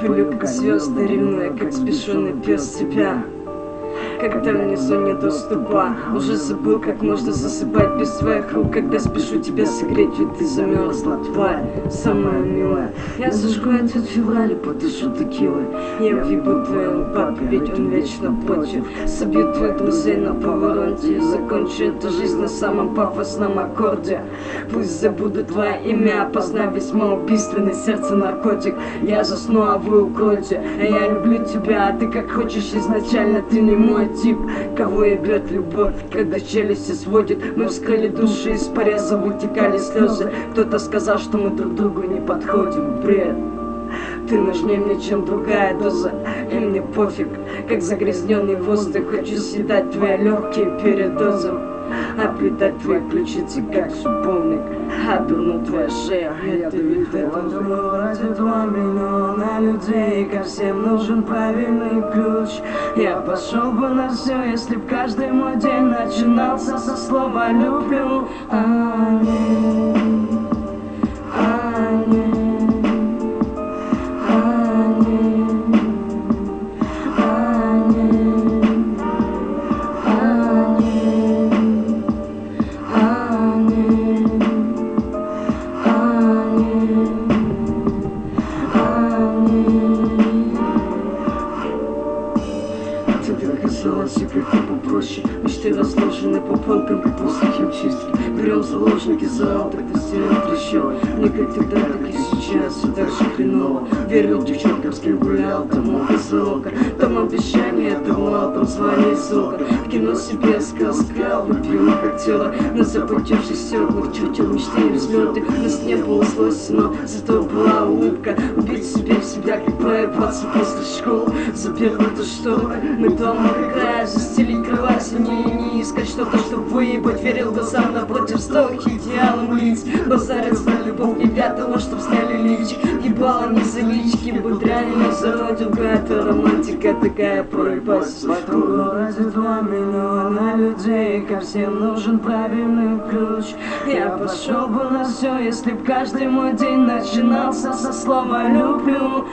пылю, как звезды, ревнуя, как спешенный пес тебя. Когда внизу недоступа, уже забыл, как можно засыпать без твоих рук. Когда спешу тебя согреть, ведь ты замерзла, тварь, самая милая. Я зажгу этот февраль и подышу текилой. Я въебу твоему папе, ведь он вечно против. Собью твоих друзей на повороте и закончу эту жизнь на самом пафосном аккорде. Пусть забуду твое имя, опознай весьма убийственный сердце наркотик. Я засну, а вы укройте. А я люблю тебя, а ты как хочешь изначально, ты не мой тип, кого ебет любовь, когда челюсти сводит. Мы вскрыли души, из пореза вытекали слезы. Кто-то сказал, что мы друг другу не подходим. Бред. Ты нужнее мне, чем другая доза, и мне пофиг, как загрязненный воздух. Хочу съедать твои легкие передозом, оплетать твои ключицы, как субовник, оберну твою шею, это вид этого. Ради 2 миллиона людей, ко всем нужен правильный ключ. Я пошел бы на все, если б каждый мой день начинался со слова «люблю». Казалось, и как-то попроще. Мечты разложены по полкам, как после химчистки. Берем заложники за так ты стены трещал. Мне как тогда, так и сейчас, все так же хреново. Верил девчонкам, с кем гулял, там много золота. Там обещания давал, там звание и золото. В кино себе сказал, любимых актеров. На запотевших стеклах чутил мечты и взлеты. Нас не было злости, но зато была улыбка. Убить себе в себя, как проебаться после школы. За первую-то что мы дома играем, застелить кровать сильнее, не искать что-то, чтобы выебать. Верил глазам напротив столки, идеалом лиц. Базарят за любовь не для того, чтоб сняли лифчик. Ебало не за лички, будрянина зародил. Это романтика такая, проебать вокруг. Ради 2 миллиона людей, ко всем нужен правильный ключ. Я пошел бы на все, если б каждый мой день начинался со слова «люблю».